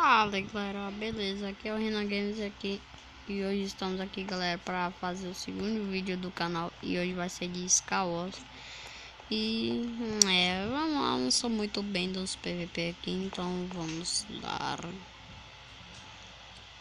Fala galera, beleza? Aqui é o Renan Games aqui. E hoje estamos aqui, galera, para fazer o segundo vídeo do canal. E hoje vai ser de Skywars. E vamos lá, não sou muito bem dos PVP aqui, então vamos dar.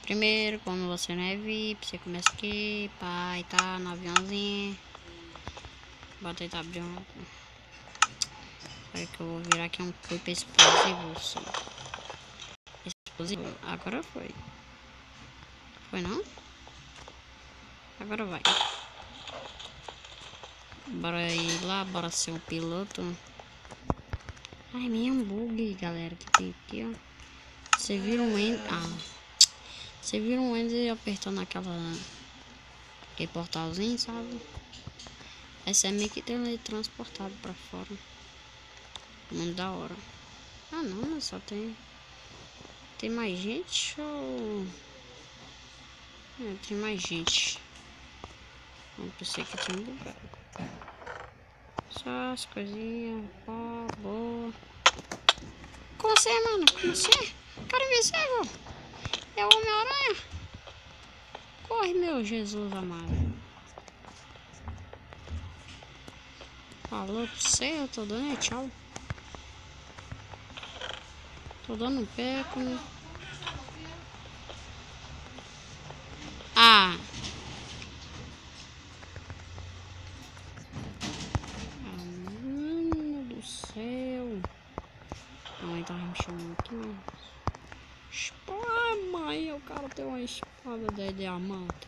Primeiro, como você não é VIP, você começa aqui, pai, tá no aviãozinho. Vou tentar abrir um. Espera que eu vou virar aqui um clipe explosivo. Sim. Explosivo, agora foi. Foi não? Agora vai. Bora ir lá, bora ser um piloto. Ai, minha bug, galera, que tem aqui, ó. Você vira um Ender. Você vira um Ender apertando aquele portalzinho, sabe? Essa é meio que teletransportado pra fora. Muito da hora. Ah não, só tem. Tem mais gente ou. Tem mais gente. Não pensei que tinha bugado. Só as coisinhas. Ó, boa. Como você, mano? Como você? Cara invisível! É o Homem-Aranha! Corre, meu Jesus amado! Falou pra você, eu tô dando tchau. Tô dando um pé com. Mano do céu! A mãe tá me chamando aqui, mano. Mãe, o cara tem uma espada de diamante.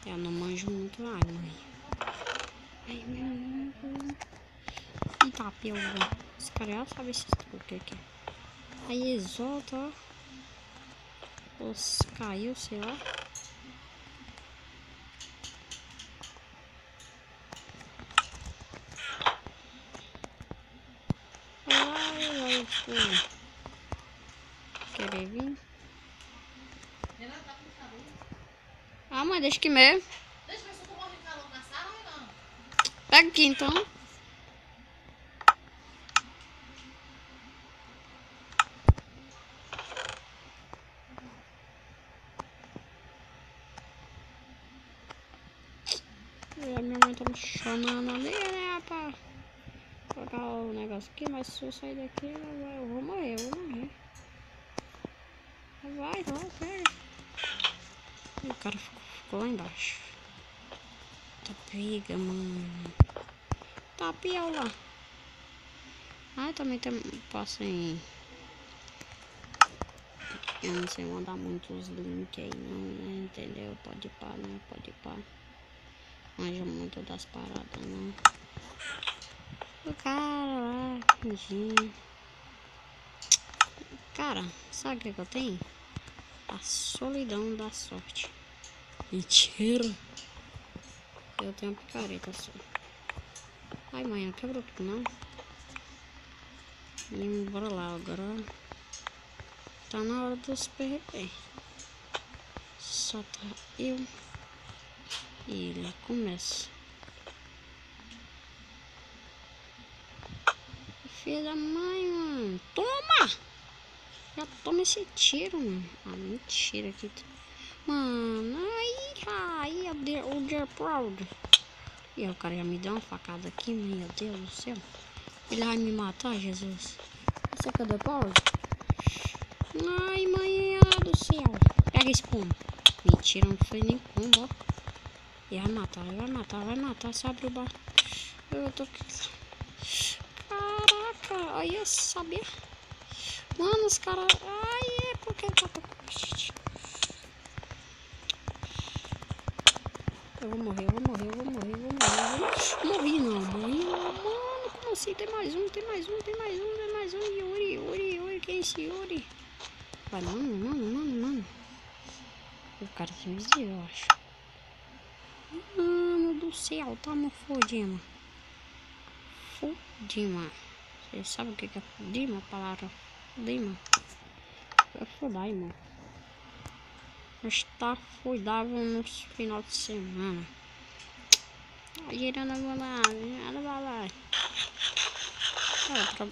Eu não manjo muito, ai, mãe. Ai, meu Deus. Eita, pelo. Esse cara já sabe esse truque aqui. Aí exalta, ó. Caiu, sei lá. Vai, querer vir? Mãe, deixa que mesmo. Deixa eu ver se eu tô morrendo de calor na sala ou não. Pega aqui então. Minha mãe tá me chamando ali, né, pra colocar o negócio aqui, mas se eu sair daqui, eu vou morrer, Vai, pega. E o cara ficou lá embaixo. Tá pega, mano. Tá piola. Também tem, posso em. Eu não sei mandar muitos links aí, não, né? Entendeu? Pode pá, né? Pode pá. Manja muito das paradas, não. O cara lá, fingindo. Cara, sabe o que eu tenho? A solidão da sorte. Mentira. Eu tenho uma picareta só. Ai, mãe, não quebrou tudo, não. E bora lá, agora tá na hora dos PVP. Só tá eu e ele. Começa. Filha da mãe, mano. Toma! Já toma esse tiro, mano. Mentira aqui. Mano, aí o Dear Proud. E aí, o cara já me deu uma facada aqui, meu Deus do céu. Ele vai me matar, Jesus. Essa aqui é o Dear Proud? Ai, mãe do céu. Pega esse pombo. Mentira, não foi nem pombo, ó. E vai matar. Só abre o bar. Eu tô aqui. Caraca, olha, sabia? Mano, os caras. Ai, é porque tá. Eu vou morrer. Morri não, mano. Mano, como assim? Tem mais um. Yuri. Quem é esse Yuri? Vai, mano. O cara tem invisível, eu acho. Mano do céu, tá me fodendo. Fudima. Você sabe o que é fudima? A palavra fudima. É fudar, irmão. Está fudável no final de semana. Girando a balada.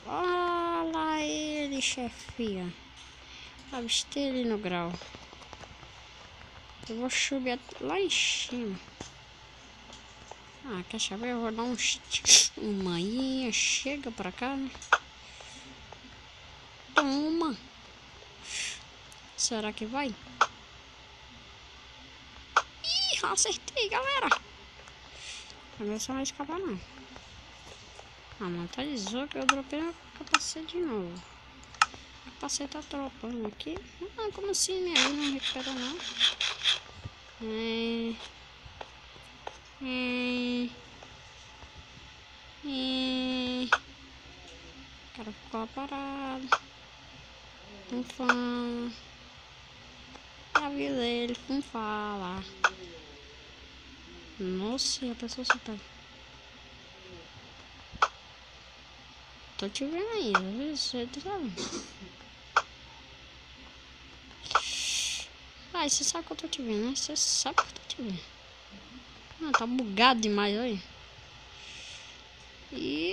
Olha lá ele, chefia. Sabe, esteja ali no grau. Eu vou subir lá em cima. Ah, quer saber? Eu vou dar um manhinha. Chega pra cá, né? Toma! Será que vai? Ih, acertei, galera! Agora você não vai escapar, não. Ah, mano, tá dizendo que eu dropei meu capacete de novo. O capacete tá dropando aqui. Ah, como assim? Minha vida não recupera, não. O cara ficou lá parado. Não fala. A vida dele não fala. Nossa, a pessoa se tá. Tô te vendo ainda, viu? Você tá vendo? Ai, você sabe que eu tô te vendo, né? Você sabe que eu tô te vendo. Ah, tá bugado demais, olha. E...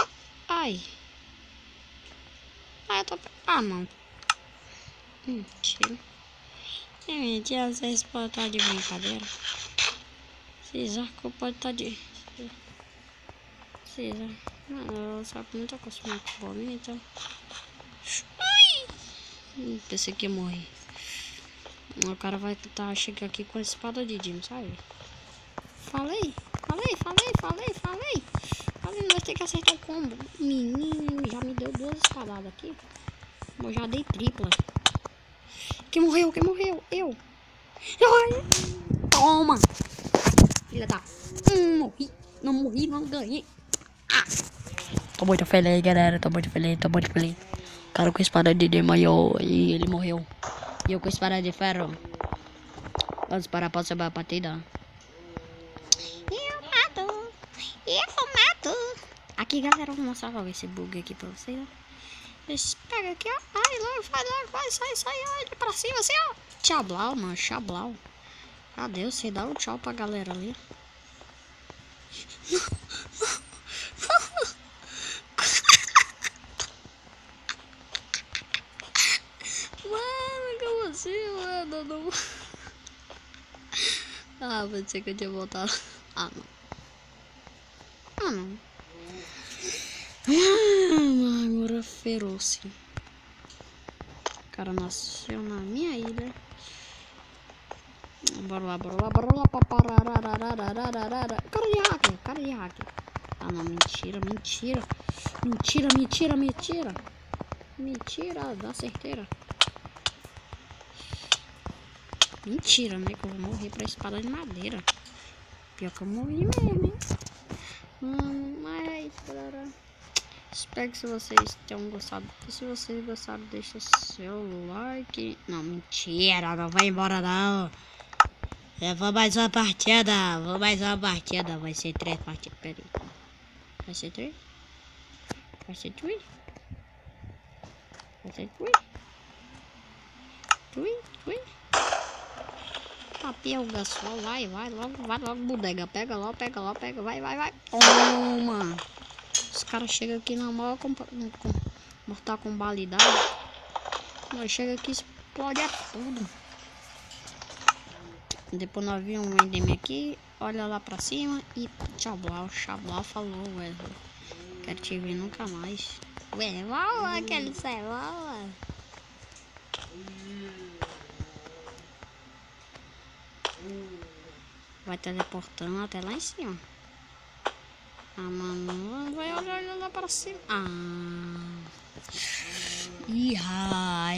ai. Ah, eu tô... ah, não. Mentira. É mentira, vocês podem estar de brincadeira. Vocês acham que eu posso estar de... vocês acham... Mano, eu só não tô acostumado com bolinha, então... ai! Pensei que ia morrer. O cara vai tentar chegar aqui com a espada de Jim, sabe? Falei, nós temos que acertar o combo. Menino, já me deu 2 espadadas aqui. Eu já dei tripla. Quem morreu? Eu. Ai. Toma. Filha da... morri. Não ganhei. Ah. Tô muito feliz, galera. Tô muito feliz. O cara com a espada de desmaiou e ele morreu. E eu com a espada de ferro. Vamos parar pra saber a partida. Eu mato. Aqui, galera, eu vou mostrar logo esse bug aqui pra vocês, ó. Pega aqui, ó. Ai, logo, vai, sai, olha pra cima, assim, ó. Tchablau, mano, tchablau. Cadê você? Dá um tchau pra galera ali. Mano, como assim, mano? Não... ah, pensei que eu tinha voltado. Ah, não. Agora feroz. O cara nasceu na minha ilha. Bora lá. Cara de hacker. Ah, não, mentira. Mentira, dá certeira. Mentira, né? Que eu vou morrer pra espada de madeira. Pior que eu morri mesmo, hein? Mas, galera, espero que vocês tenham gostado. E se vocês gostaram, deixa seu like. Não, mentira, não vai embora não. Eu vou mais uma partida. Vai ser 3 partidas. Pera aí. Vai ser 3? Vai ser 3? Pega só, vai logo, bodega. Pega logo, vai. Toma! Os caras chegam aqui na maior mortal combalidade. Nós chega aqui e explode tudo. Depois nós vimos um endemia aqui, olha lá pra cima e tchablau, falou, Wesley. Quero te ver nunca mais. Ué, vai aquele celular. Vai teleportando até lá em cima. Ah, mano, vai olhar lá pra cima. Ah. Erra.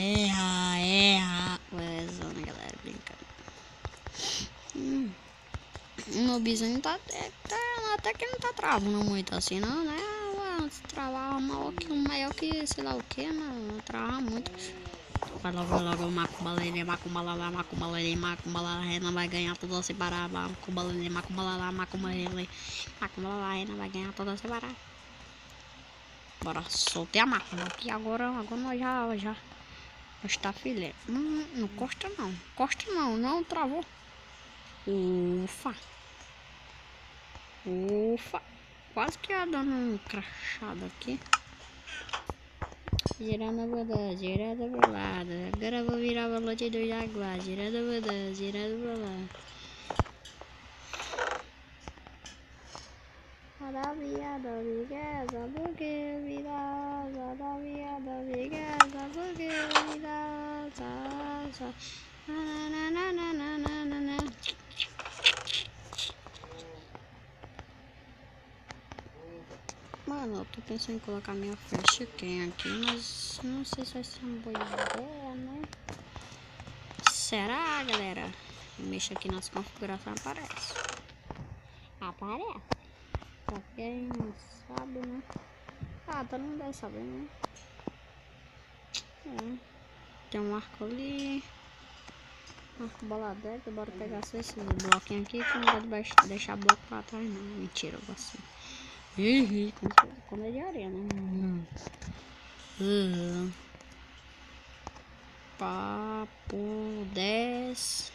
Ué, zona, galera, brincando. O meu bizinho até que não tá travando muito assim, não, né? Se travar maior que sei lá o que, não trava muito. Vai logo, macumbalele, rena vai ganhar toda separada. Macumbalele, rena vai ganhar toda separada. Bora, soltei a máquina aqui agora nós já está filé. Não costa não, travou. Ufa, quase que ia dando um crachado aqui. Girando a banda, girando pra lá. Agora eu vou virar o volante do Jaguar. Girando a banda, girando pra lá. Roda viada, vigaza, porque vidaza. Roda viada, vigaza, porque vidaza. Nananana. Mano, eu tô pensando em colocar minha flash cam aqui, mas não sei se vai ser uma boa ideia, né? Será, galera? Mexa aqui nas configurações, aparece. Aparece. Pra quem não sabe, né? Ah, todo mundo deve saber, né? É. Tem um arco ali. Arco boladeco. Bora pegar só esses bloquinhos aqui, que não vai deixar bloco pra trás, não. Mentira, eu vou assim. Como é de areia, né? Papo 10.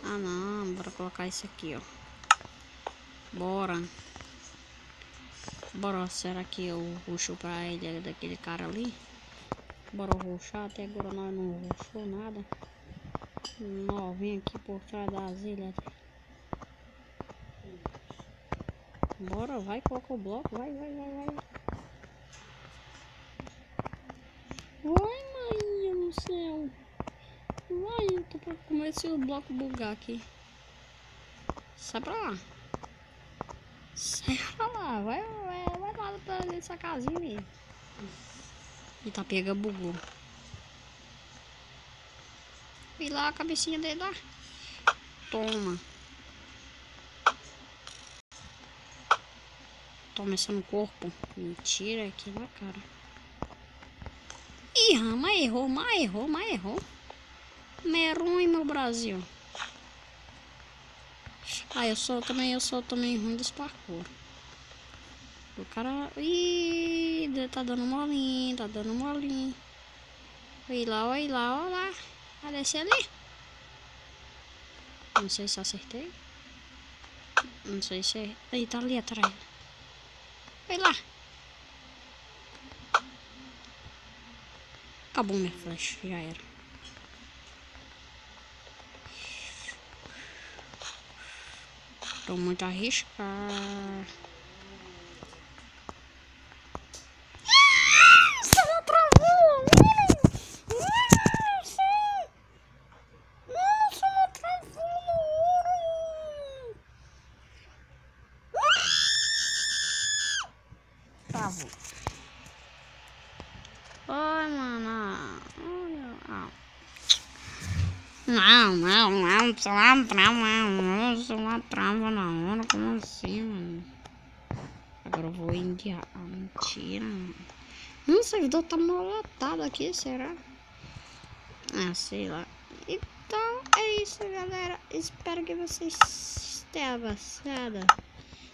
Ah não, bora colocar isso aqui, ó. Bora. Será que eu ruxo pra ele daquele cara ali? Bora ruxar, até agora nós não ruxou nada. Não, vem aqui por trás das ilhas. Bora, vai, coloca o bloco, vai. Vai, mãe do céu. Vai, eu tô pra começar o bloco bugar aqui. Sai pra lá. Sai pra lá, vai lá pra essa casinha aí. Eita, pega, bugou. E lá a cabecinha dele lá. Toma. Toma essa no corpo. Mentira, aqui na cara. Ih, mas errou. É ruim, meu Brasil. Ah, eu sou também ruim dos parkour. O cara... Ih, tá dando molinho. Olha lá. Vai descer ali. Não sei se acertei. Não sei se é... Aí, tá ali atrás. Vai lá. Acabou minha flash, já era. Tô muito arriscado. Travou. Oi, mano. Não, sou uma trava na hora, como assim, mano? Agora eu vou enviar. Ah, mentira. O servidor tá mal lotado aqui, será? Ah, sei lá. Então é isso, galera. Espero que vocês tenham gostado.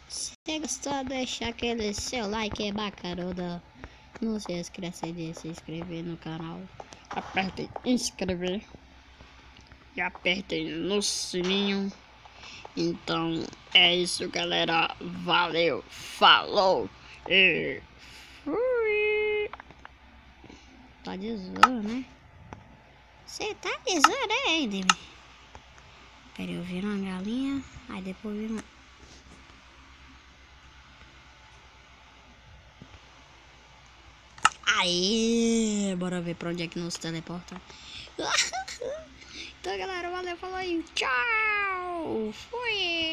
Se gostou, deixa aquele seu like, é bacana. Não se esqueça de se inscrever no canal. Aperte inscrever. E apertem no sininho. Então é isso, galera. Valeu, falou e fui. Tá de zoa, né? Você tá de zoa, né, Ender? Pera, eu viro uma galinha. Aí depois viro uma... Aí, bora ver pra onde é que nos teleporta. Então, galera, valeu, falou e tchau! Fui!